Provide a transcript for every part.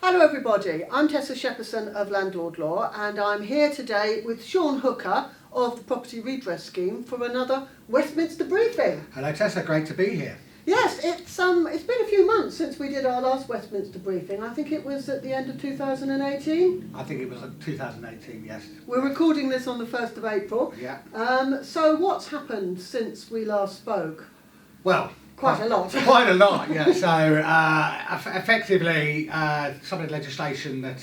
Hello everybody, I'm Tessa Shepperson of Landlord Law and I'm here today with Sean Hooker of the Property Redress Scheme for another Westminster briefing. Hello Tessa, great to be here. Yes, it's been a few months since we did our last Westminster briefing. I think it was at the end of 2018. I think it was 2018, yes. We're recording this on the 1st of April. Yeah. So what's happened since we last spoke? Well, Quite a lot. Quite a lot, yeah. So effectively, some of the legislation that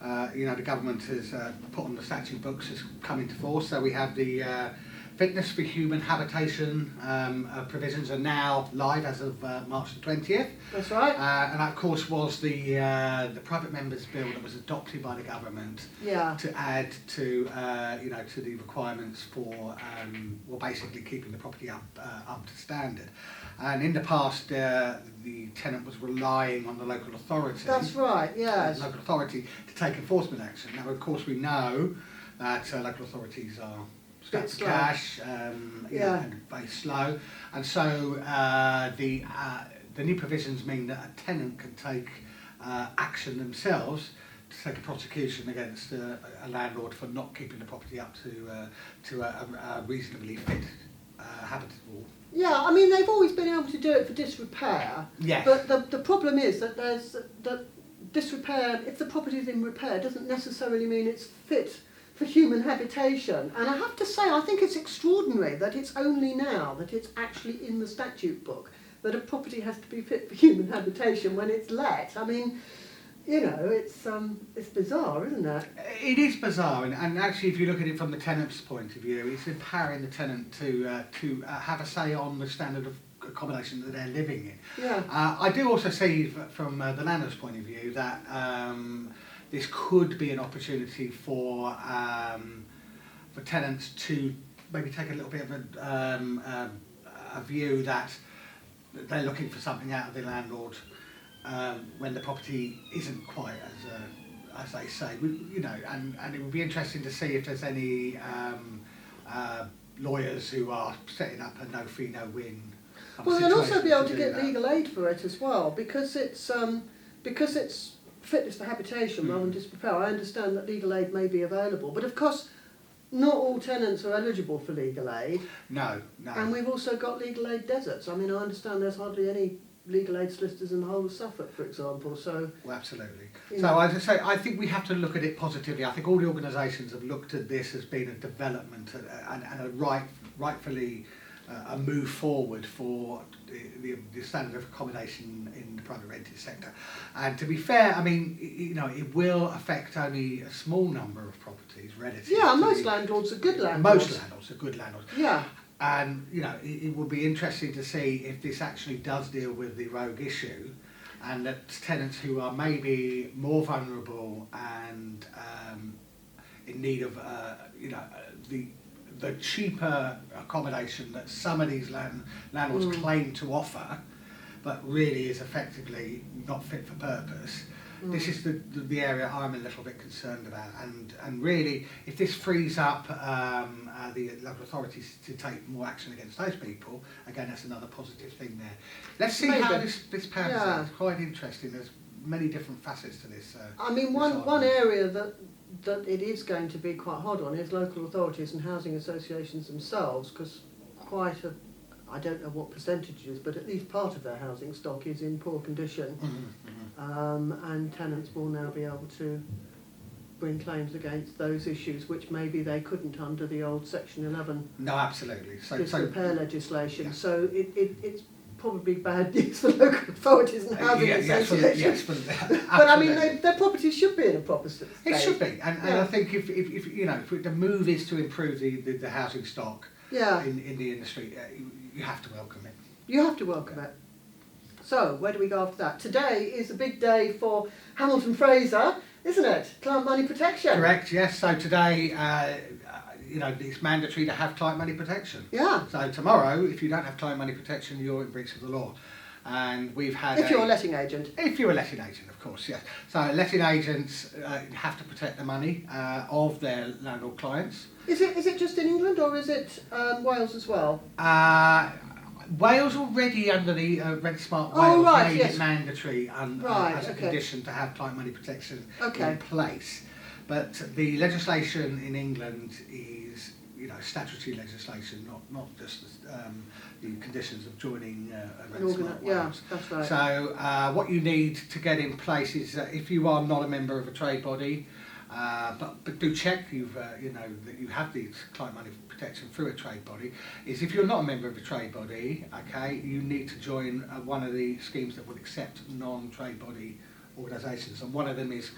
the government has put on the statute books has come into force. So we have the fitness for human habitation provisions are now live as of March the 20th. That's right. And that, of course, was the private members' bill that was adopted by the government to add to to the requirements for basically keeping the property up to standard. And in the past, the tenant was relying on the local authority. That's right. Yes. Local authority to take enforcement action. Now, of course, we know that local authorities are strapped for cash, and very slow, and so the new provisions mean that a tenant can take action themselves to take a prosecution against a landlord for not keeping the property up to a reasonably fit, habitable. Yeah, I mean they've always been able to do it for disrepair. Yes. But the problem is that that disrepair, if the property is in repair, doesn't necessarily mean it's fit for human habitation. And I have to say, I think it's extraordinary that it's only now that it's actually in the statute book that a property has to be fit for human habitation when it's let. I mean, it's bizarre, isn't it? It is bizarre, and actually, if you look at it from the tenant's point of view, it's empowering the tenant to have a say on the standard of accommodation that they're living in. Yeah. I do also see, from the landlord's point of view, that this could be an opportunity for tenants to maybe take a little bit of a view that they're looking for something out of the landlord when the property isn't quite as they say. And it would be interesting to see if there's any lawyers who are setting up a no fee, no win. Well, they'll also be able to get legal aid for it as well, because it's fitness for habitation rather than disrepair. I understand that legal aid may be available, but of course not all tenants are eligible for legal aid. No. And we've also got legal aid deserts. I mean, I understand there's hardly any legal aid solicitors in the whole of Suffolk, for example. So well, absolutely. So as I say, I think we have to look at it positively. I think all the organisations have looked at this as being a development and a rightfully a move forward for the standard of accommodation in the private rented sector. And to be fair, I mean, it will affect only a small number of properties relatively. Yeah, most landlords are good landlords. Most landlords are good landlords. Yeah. And it will be interesting to see if this actually does deal with the rogue issue, and that tenants who are maybe more vulnerable and in need of the cheaper accommodation that some of these landlords claim to offer, but really is effectively not fit for purpose. This is the area I'm a little bit concerned about, and really, if this frees up the local authorities to take more action against those people, again, that's another positive thing there. Let's see how this pans out. It's quite interesting. There's many different facets to this. I mean, one area that it is going to be quite hard on is local authorities and housing associations themselves, because I don't know what percentage it is, but at least part of their housing stock is in poor condition. And tenants will now be able to bring claims against those issues, which maybe they couldn't under the old Section 11 absolutely. disrepair legislation. Yeah. So it's probably bad news for local authorities and housing associations. But I mean, their properties should be in a proper state. It should be, and I think if the move is to improve the housing stock in the industry, you have to welcome it. You have to welcome it. So, where do we go after that? Today is a big day for Hamilton Fraser, isn't it? Client money protection. Correct, yes. So today, it's mandatory to have client money protection. Yeah. So tomorrow, if you don't have client money protection, you're in breach of the law. And we've had If you're a letting agent. If you're a letting agent, of course, yes. So letting agents have to protect the money of their landlord clients. Is it just in England, or is it Wales as well? Wales already under the Rent Smart Oh, Wales right, made yes. it mandatory Right, as a okay. condition to have client money protection Okay. in place. But the legislation in England is, statutory legislation, not just the conditions of joining Rent Smart Yeah, Wales. that's right. So what you need to get in place is that if you are not a member of a trade body, but do check that you have the client money protection through a trade body, is if you're not a member of a trade body, okay, you need to join one of the schemes that would accept non-trade body organisations, and one of them is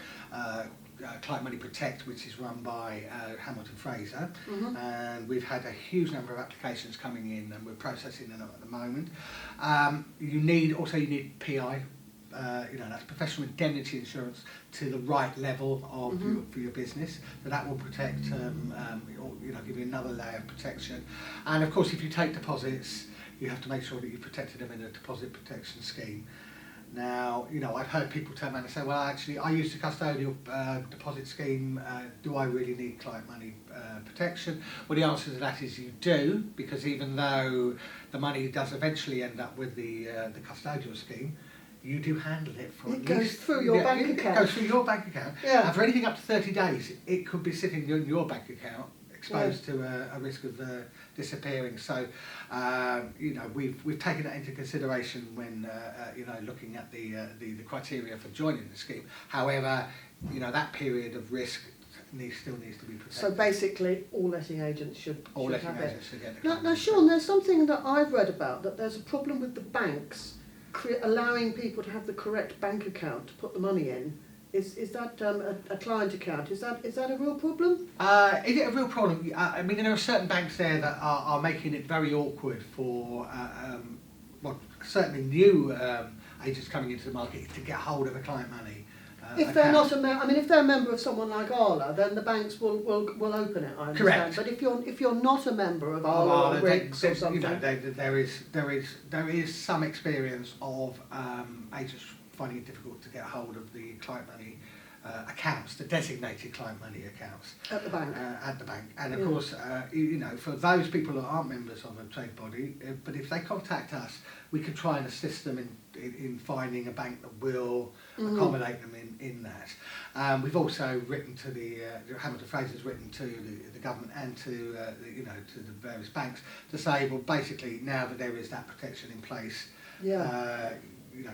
Client Money Protect, which is run by Hamilton Fraser, and we've had a huge number of applications coming in, and we're processing them at the moment. You need PI. That's professional indemnity insurance to the right level of for your business. So that will protect, give you another layer of protection. And of course, if you take deposits, you have to make sure that you've protected them in a deposit protection scheme. Now, I've heard people turn around and say, well, actually, I used a custodial deposit scheme. Do I really need client money protection? Well, the answer to that is you do, because even though the money does eventually end up with the custodial scheme, you do handle it for It goes through your bank account. It goes through your bank account. Yeah. And for anything up to 30 days, it could be sitting in your bank account, exposed to a risk of disappearing. So, we've taken that into consideration when looking at the criteria for joining the scheme. However, that period of risk still needs to be protected. So basically, all letting agents should All letting have it. agents should get the Now, Sean, there's something that I've read about, that there's a problem with the banks allowing people to have the correct bank account to put the money in. Is that a client account? Is that a real problem? Is it a real problem? I mean, there are certain banks there that are making it very awkward for, certainly new agents coming into the market to get hold of a client money. If they're not if they're a member of someone like Arla, then the banks will open it. I understand. Correct. But if you're not a member of Arla or Riggs or something, there is some experience of agents finding it difficult to get hold of the client money accounts, the designated client money accounts at the bank. And of course, for those people that aren't members of a trade body, but if they contact us, we could try and assist them in finding a bank that will accommodate them in that. We've also written to Hamilton Fraser's written to the government and to the various banks to say, well, basically now that there is that protection in place,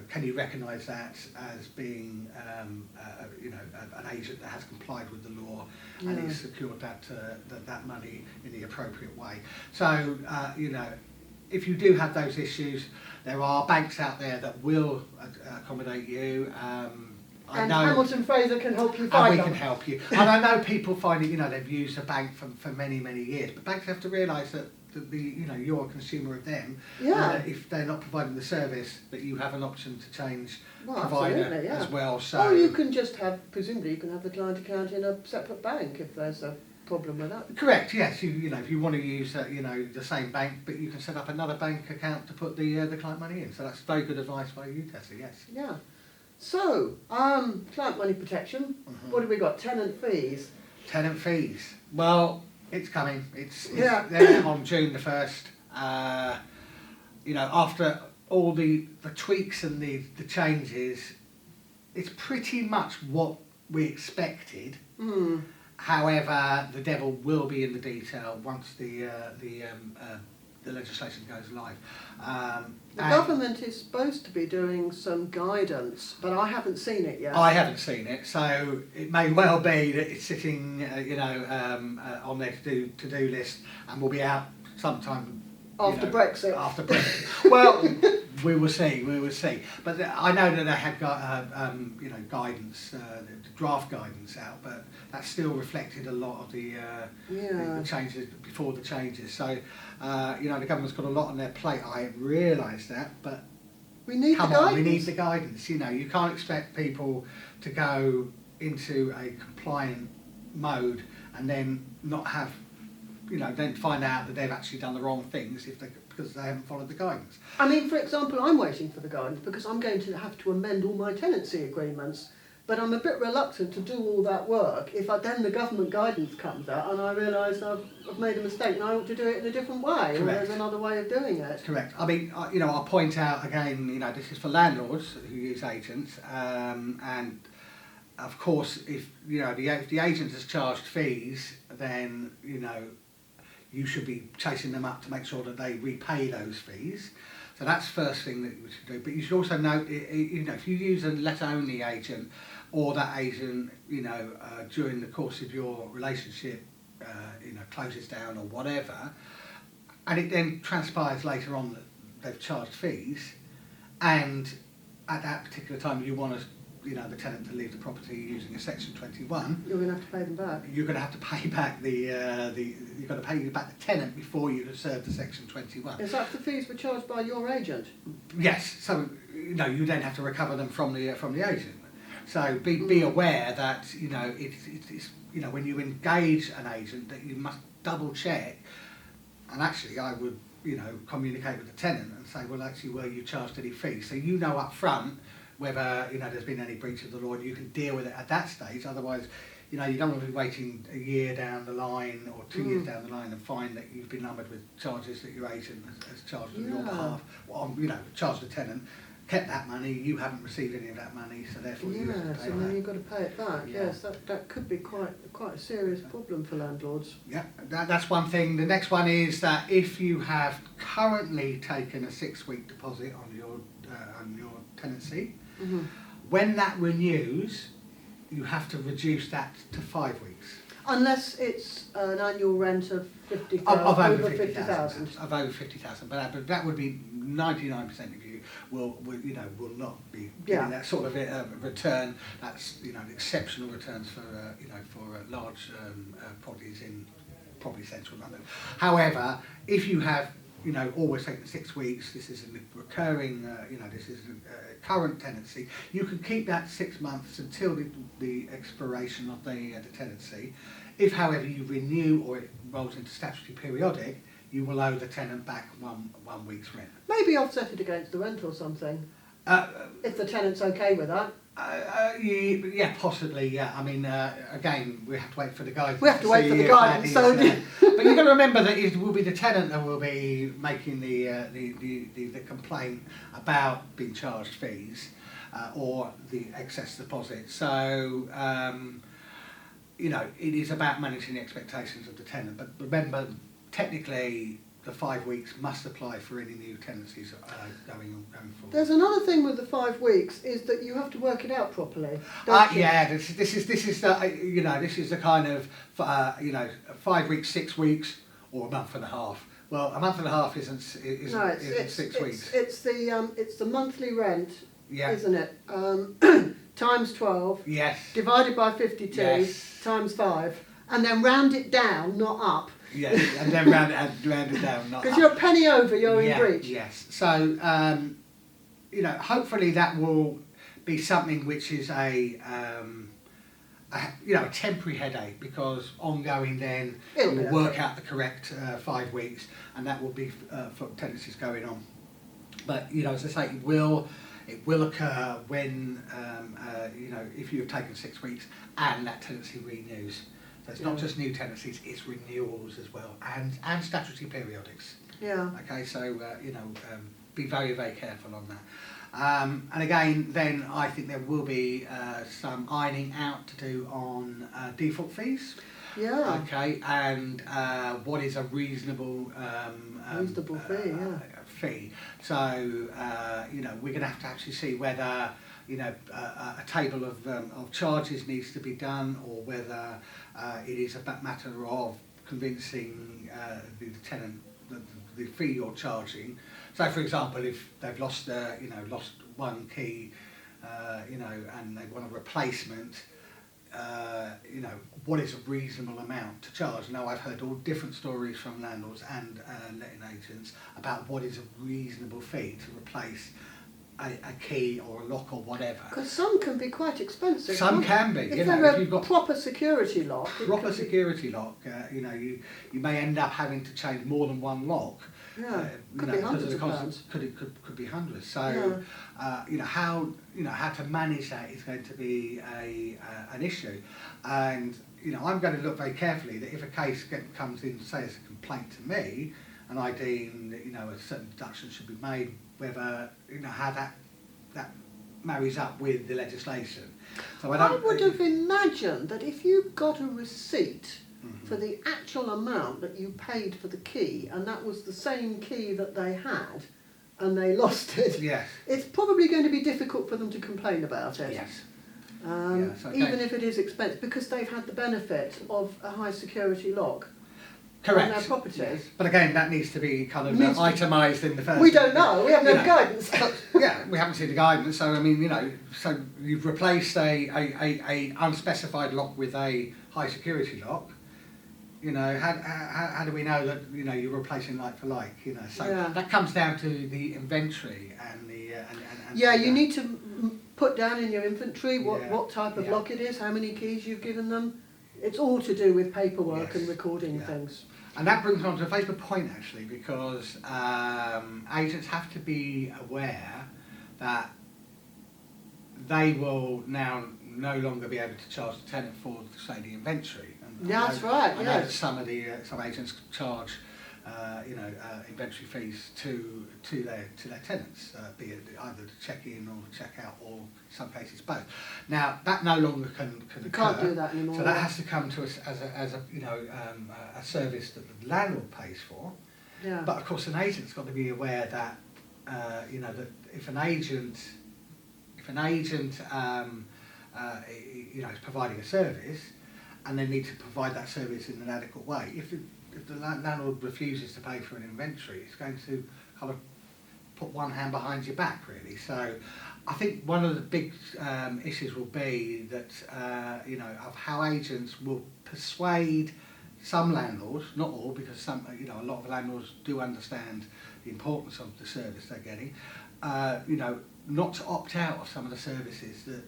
can you recognise that as being an agent that has complied with the law and has secured that money in the appropriate way? So if you do have those issues, there are banks out there that will accommodate you. And Hamilton Fraser can help you find them. And we can help you. And I know people find it, they've used a bank for many, many years, but banks have to realise that you're a consumer of them. Yeah. If they're not providing the service, that you have an option to change provider as well. So. Or you can just presumably you can have the client account in a separate bank if there's a problem with that. Correct. Yes. If you want to use the same bank, but you can set up another bank account to put the client money in. So that's very good advice by you, Tessa. Yes. Yeah. So client money protection. What have we got? Tenant fees. Tenant fees. Well, it's coming. It's there on June the 1st. After all the tweaks and the changes, it's pretty much what we expected. However, the devil will be in the detail once the legislation goes live. The government is supposed to be doing some guidance, but I haven't seen it yet. I haven't seen it, so it may well be that it's sitting, on their to-do list, and will be out sometime after Brexit. After Brexit. Well, we will see. We will see. But I know that they had got guidance, draft guidance out, but that still reflected a lot of the changes before the changes. So the government's got a lot on their plate. I realise that, but we need we need the guidance. You can't expect people to go into a compliant mode and then not have, then find out that they've actually done the wrong things because they haven't followed the guidance. I mean, for example, I'm waiting for the guidance because I'm going to have to amend all my tenancy agreements But I'm a bit reluctant to do all that work if then the government guidance comes out and I realise I've made a mistake and I ought to do it in a different way, or there's another way of doing it. Correct. I mean, I'll point out again, this is for landlords who use agents, and of course, if the agent has charged fees, then you should be chasing them up to make sure that they repay those fees. So that's the first thing that you should do. But you should also note, if you use a letter-only agent, or that agent, during the course of your relationship, closes down or whatever, and it then transpires later on that they've charged fees, and at that particular time you want the tenant to leave the property using a Section 21, you're going to have to pay them back. You're going to have to pay back you've got to pay back the tenant before you have served the Section 21. Is that the fees were charged by your agent? Yes. So you then have to recover them from the agent. So be aware that it's when you engage an agent that you must double check. And actually, I would communicate with the tenant and say, well, actually, were you charged any fees? So up front whether there's been any breach of the law, and you can deal with it at that stage. Otherwise, you don't want to be waiting a year down the line or 2 years down the line and find that you've been lumbered with charges that your agent has charged on your behalf. Well, charged the tenant, kept that money, you haven't received any of that money, so therefore you have to pay so it then back. you've got to pay it back. Yeah. Yes, that could be quite a serious problem for landlords. Yeah, that's one thing. The next one is that if you have currently taken a 6-week deposit on your tenancy, when that renews, you have to reduce that to 5 weeks. Unless it's an annual rent of 50,000, Of over over 50,000. Of over 50,000, but that would be 99% of you will not be getting that sort of return. That's exceptional returns for large properties in probably central London. However, if you have always taken 6 weeks, this is a recurring, this is a current tenancy, you can keep that 6 months until the expiration of the tenancy. If, however, you renew or it rolls into statutory periodic, you will owe the tenant back one week's rent. Maybe offset it against the rent or something, if the tenant's okay with that. Yeah, possibly. Yeah, I mean, again, we have to wait for the guidance. We have to wait for the guidance. So, but you've got to remember that it will be the tenant that will be making the complaint about being charged fees or the excess deposit. So, it is about managing the expectations of the tenant. But remember, technically, the 5 weeks must apply for any new tenancies going forward. There's another thing with the 5 weeks is that you have to work it out properly. Yeah, this is the kind of 5 weeks, 6 weeks, or a month and a half. Well, a month and a half isn't 6 weeks. It's the monthly rent, isn't it? Times 12. Yes. Divided by 52. Yes. Times 5, and then round it down, not up. Yes, and then round it down, not because you're a penny over, you're in breach. Yes. So, hopefully that will be something which is a temporary headache, because ongoing then you will work out the correct 5 weeks, and that will be for tenancies going on. But as I say, it will occur when if you have taken 6 weeks and that tenancy renews. So it's not just new tenancies, it's renewals as well, and statutory periodics. Yeah. Okay, so be very, very careful on that. And again, then I think there will be some ironing out to do on default fees. Yeah. Okay, and what is a reasonable fee? Fee. So we're going to have to actually see whether a table of charges needs to be done, or whether it is a matter of convincing the tenant the fee you're charging. So, for example, if they've lost one key, and they want a replacement, what is a reasonable amount to charge? Now, I've heard all different stories from landlords and letting agents about what is a reasonable fee to replace a key or a lock or whatever. Because some can be quite expensive. Some can be. If they're a proper security lock. You may end up having to change more than one lock. Yeah, could you be know, hundreds because of the pounds. could be hundreds. So how to manage that is going to be an issue, and I'm going to look very carefully that if a case comes in, say as a complaint to me, and I deem that a certain deduction should be made, whether how that marries up with the legislation. So I would have imagined that if you got a receipt for the actual amount that you paid for the key, and that was the same key that they had, and they lost it, yes, it's probably going to be difficult for them to complain about it. yes. Even if it is expensive, because they've had the benefit of a high security lock Correct. on their property. Yes. But again, that needs to be kind of Needs to- itemised in the first. We don't know, we have no you know. guidance. Yeah, we haven't seen the guidance. So I mean, so you've replaced a unspecified lock with a high security lock. How do we know that you're replacing like for like? So Yeah. that comes down to the inventory and the Yeah, you need to put down in your inventory Yeah. what type of Yeah. lock it is, how many keys you've given them. It's all to do with paperwork Yes. and recording Yeah. things. And that brings on to a very good point actually, because agents have to be aware that they will now no longer be able to charge the tenant for, say, the inventory. And Yeah, that's right, I know that yes. some agents charge inventory fees to their tenants, be it either to check in or check out, or in some cases both. Now that no longer can You occur. can't do that anymore. So that has to come to us as a service that the landlord pays for. Yeah. But of course, an agent's got to be aware that that if an agent is providing a service, and they need to provide that service in an adequate way. If the landlord refuses to pay for an inventory, it's going to kind of put one hand behind your back, really. So I think one of the big issues will be that of how agents will persuade some landlords, not all, because some a lot of landlords do understand the importance of the service they're getting. Not to opt out of some of the services that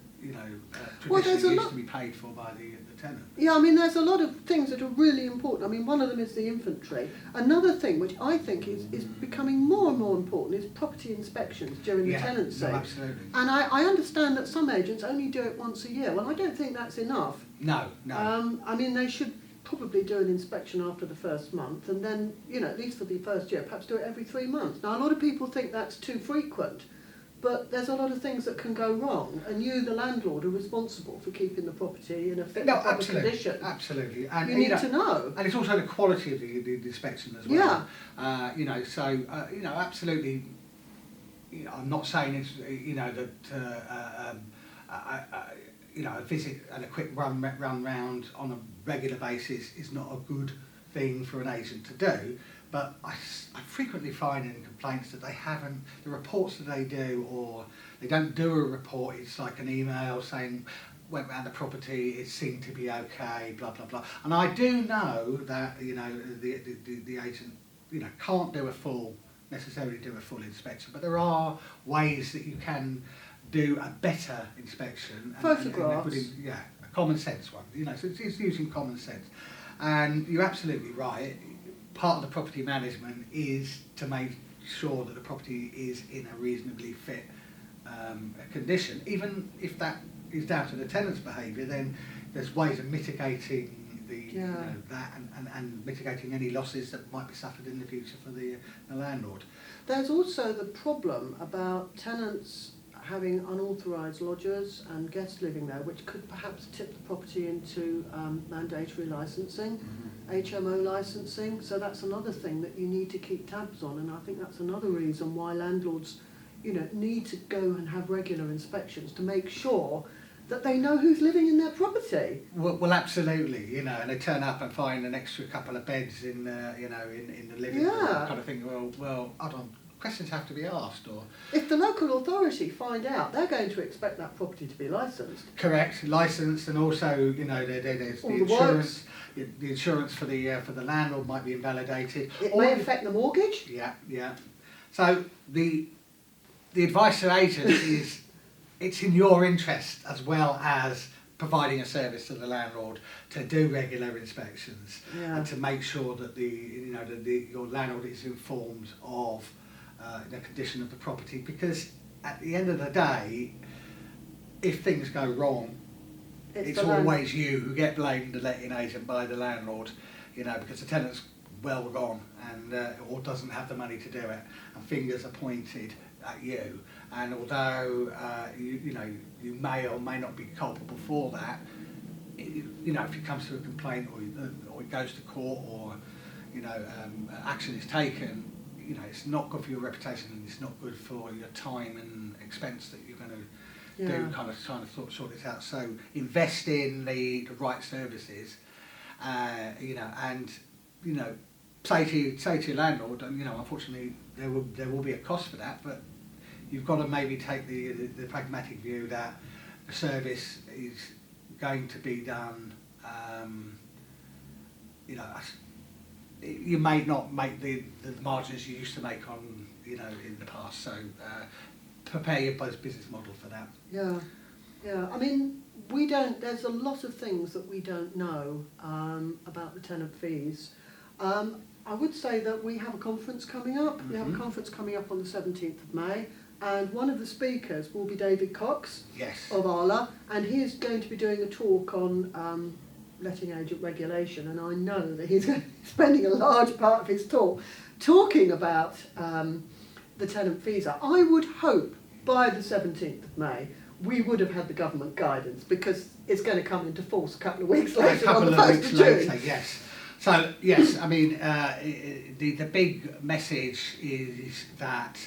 traditionally used to be paid for by the tenant. Yeah, I mean, there's a lot of things that are really important. I mean, one of them is the inventory. Another thing which I think is becoming more and more important is property inspections during the tenancy. No, absolutely. And I understand that some agents only do it once a year. Well, I don't think that's enough. No. I mean, they should probably do an inspection after the first month, and then, at least for the first year, perhaps do it every 3 months. Now, a lot of people think that's too frequent, but there's a lot of things that can go wrong, and you, the landlord, are responsible for keeping the property in a fit and proper condition. Absolutely. And You need to know. And it's also the quality of the inspection as well. Yeah. Absolutely. I'm not saying it's a visit and a quick run round on a regular basis is not a good thing for an agent to do. But I frequently find in complaints that the reports that they do, or they don't do a report, it's like an email saying, went round the property, it seemed to be okay, blah, blah, blah. And I do know that, the agent, can't necessarily do a full inspection, but there are ways that you can do a better inspection. Photographs. A common sense one, so it's using common sense. And you're absolutely right. Part of the property management is to make sure that the property is in a reasonably fit condition. Even if that is down to the tenant's behaviour, then there's ways of mitigating that and mitigating any losses that might be suffered in the future for the landlord. There's also the problem about tenants having unauthorised lodgers and guests living there, which could perhaps tip the property into mandatory licensing, HMO licensing. So that's another thing that you need to keep tabs on, and I think that's another reason why landlords, need to go and have regular inspections to make sure that they know who's living in their property. Well, absolutely, and they turn up and find an extra couple of beds in the living room, kind of thing. Well, hold on. Questions have to be asked, or if the local authority find out, they're going to expect that property to be licensed. Correct, licensed, and also there's the insurance. The insurance for the landlord might be invalidated. It may affect the mortgage. Yeah. So the advice to agents is it's in your interest as well as providing a service to the landlord to do regular inspections Yeah. and to make sure that your landlord is informed of the condition of the property, because at the end of the day, if things go wrong, it's always you who get blamed, the letting agent, by the landlord, because the tenant's well gone and or doesn't have the money to do it, and fingers are pointed at you. And although you may or may not be culpable for that, if it comes to a complaint or it goes to court or action is taken, it's not good for your reputation, and it's not good for your time and expense that you're going to do, kind of trying to sort this out. So invest in the right services, and say to your landlord, unfortunately there will be a cost for that, but you've got to maybe take the pragmatic view that the service is going to be done. You may not make the margins you used to make on in the past, so prepare your business model for that. Yeah. I mean, there's a lot of things that we don't know about the tenant fees. I would say that we have a conference coming up. We have a conference coming up on the 17th of May, and one of the speakers will be David Cox of Arla, and he is going to be doing a talk on letting agent regulation, and I know that he's spending a large part of his talk talking about the tenant fees. I would hope by the 17th of May we would have had the government guidance, because it's going to come into force a couple of weeks later, on the 1st of June. Yes. So yes, I mean the big message is that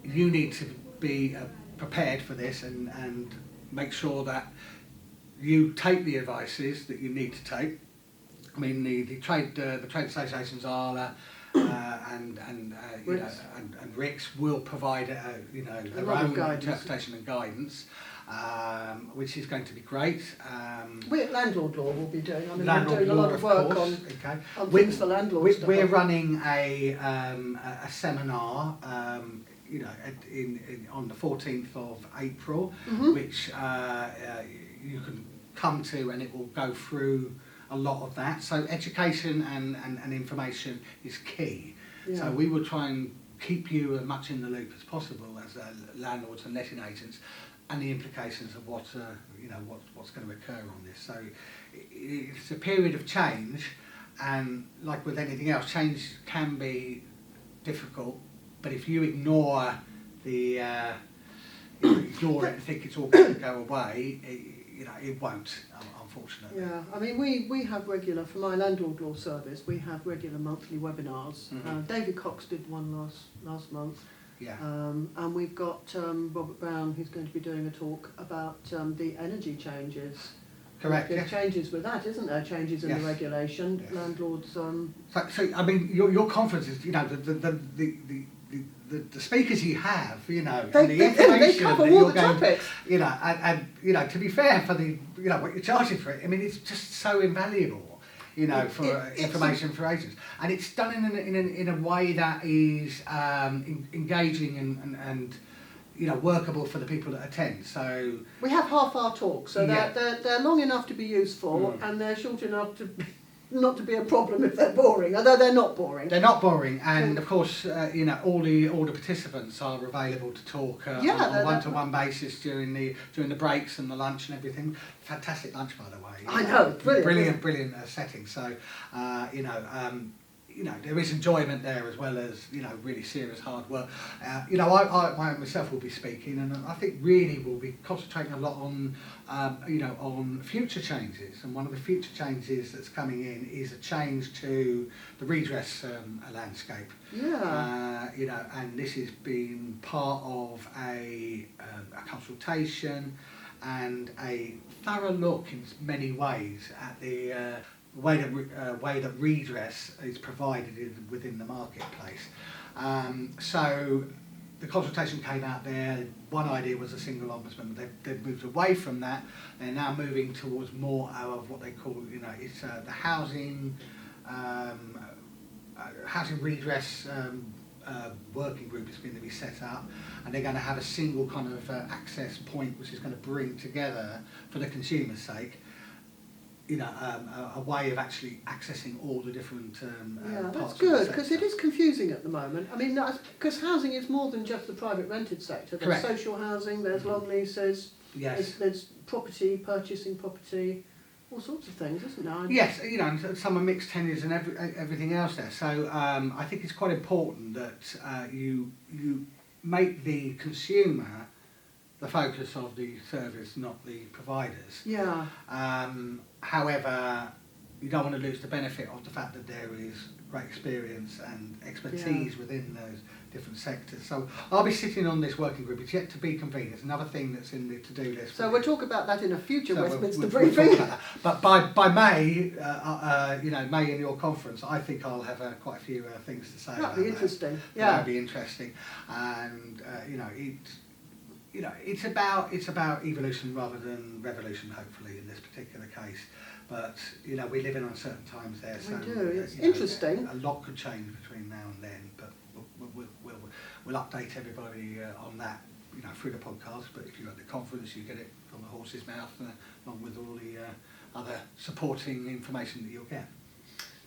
you need to be prepared for this and make sure that you take the advices that you need to take. I mean the trade associations are and RICS will provide their own interpretation and guidance, which is going to be great. We at Landlord Law will be doing. We're doing a law, lot of work on things for landlords. We're running a seminar, on the 14th of April, which you can come to, and it will go through a lot of that. So education and information is key. Yeah. So we will try and keep you as much in the loop as possible as landlords and letting agents, and the implications of what's going to occur on this. So it's a period of change, and like with anything else, change can be difficult. But if you ignore ignore it and think it's all going to go away, it won't, unfortunately. Yeah, I mean, we have regular, for my Landlord Law service, we have regular monthly webinars. David Cox did one last month. Yeah. And we've got Robert Brown, who's going to be doing a talk about the energy changes. Correct. There's changes with that, isn't there? Changes in the regulation. Yes. Landlords. So I mean, your conferences, the speakers you have, and the information they cover that all you're the topics. And to be fair, for the what you're charging for it, I mean, it's just so invaluable, for information for agents, and it's done in a way that is engaging and workable for the people that attend. So we have half-hour talks, so they're long enough to be useful, and they're short enough to not to be a problem if they're boring, although they're not boring. They're not boring, and of course, all the participants are available to talk on a one-to-one basis during the breaks and the lunch and everything. Fantastic lunch, by the way. I know, brilliant setting. So, there is enjoyment there, as well as really serious hard work. I myself will be speaking, and I think really we'll be concentrating a lot on on future changes. And one of the future changes that's coming in is a change to the redress landscape. Yeah. And this has been part of a consultation and a thorough look in many ways at the way that redress is provided within the marketplace. So the consultation came out there. One idea was a single ombudsman. They've moved away from that. They're now moving towards more of what they call, it's the housing redress working group is going to be set up, and they're going to have a single kind of access point which is going to bring together, for the consumer's sake, you know, a way of actually accessing all the different Yeah, parts that's of the good, because sector. it is confusing at the moment. I mean, because housing is more than just the private rented sector. There's Correct. social housing, there's long leases, Yes. there's property, purchasing property, all sorts of things, isn't there? Yes, you know, and some are mixed tenures and everything else there. So I think it's quite important that you make the consumer the focus of the service, not the providers. Yeah. However, you don't want to lose the benefit of the fact that there is great experience and expertise within those different sectors. So I'll be sitting on this working group. It's yet to be convened. It's another thing that's in the to-do list. So we'll talk about that in a future So Westminster we'll briefing. talk about that. But by May, you know, May in your conference, I think I'll have quite a few things to say. That'd about be that. interesting. So Yeah. that'd be interesting, and it's about evolution rather than revolution, hopefully, in this particular case. But you know, we live in uncertain times there, so We do. It's you know, interesting. a lot could change between now and then, but we'll update everybody on that, you know, through the podcast. But if you're at the conference, you get it from the horse's mouth, along with all the other supporting information that you'll get.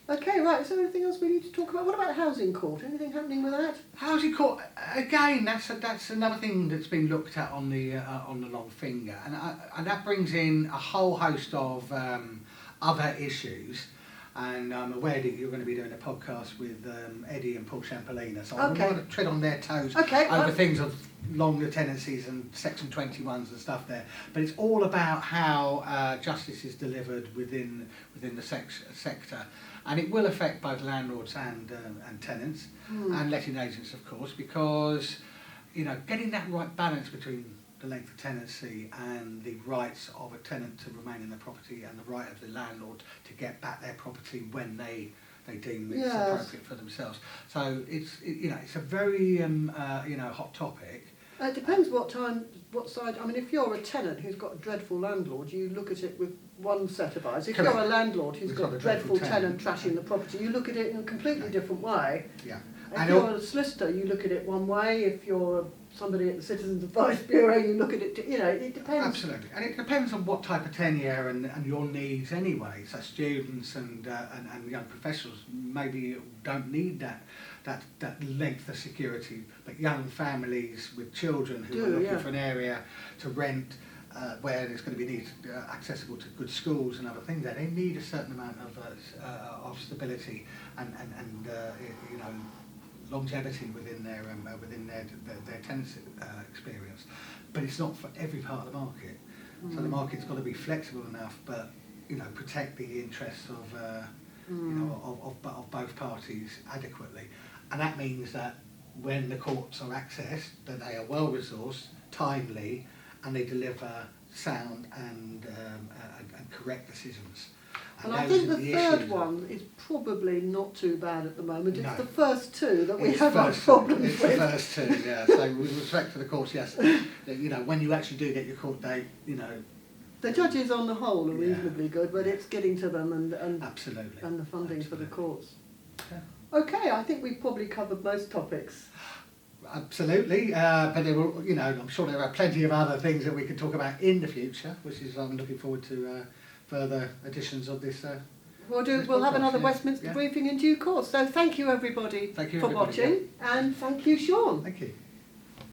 Okay, right. Is there anything else we need to talk about? What about housing court? Anything happening with that? Housing court again. That's another thing that's been looked at on the long finger, and that brings in a whole host of other issues. And I'm aware that you're going to be doing a podcast with Eddie and Paul Champolina, so I'm going to tread on their toes over things of longer tenancies and Section 21s and stuff there. But it's all about how justice is delivered within the sector. And it will affect both landlords and tenants and letting agents, of course, because you know, getting that right balance between the length of tenancy and the rights of a tenant to remain in the property and the right of the landlord to get back their property when they deem it's appropriate for themselves. So it's a very hot topic. It depends what side. I mean, if you're a tenant who's got a dreadful landlord, you look at it with one set of eyes. If Correct. you're a landlord who's got a dreadful tenant tenant trashing the property, you look at it in a completely different way. Yeah. If And you're a solicitor, you look at it one way. If you're somebody at the Citizens Advice Bureau, you look at it, it depends. Absolutely, and it depends on what type of tenure and your needs anyway. So students and young professionals maybe don't need that length of security, but young families with children who are looking for an area to rent where there's going to be accessible to good schools and other things, there they need a certain amount of stability and longevity within their tenancy experience, but it's not for every part of the market. So the market's got to be flexible enough, but protect the interests of both parties adequately, and that means that when the courts are accessed, that they are well resourced, timely, and they deliver sound and correct decisions. And I think the third one is probably not too bad at the moment. It's the first two that we have our problems with. It's the first two, yeah. So with respect to the courts, yes, when you actually do get your court date, the judges on the whole are reasonably good, but it's getting to them and absolutely, and the funding for the courts. Yeah. Okay, I think we've probably covered most topics. Absolutely, but there will, I'm sure there are plenty of other things that we could talk about in the future, which is I'm looking forward to further editions of this. We'll have another Westminster briefing in due course. So thank you everybody for watching, and thank you, Sean. Thank you.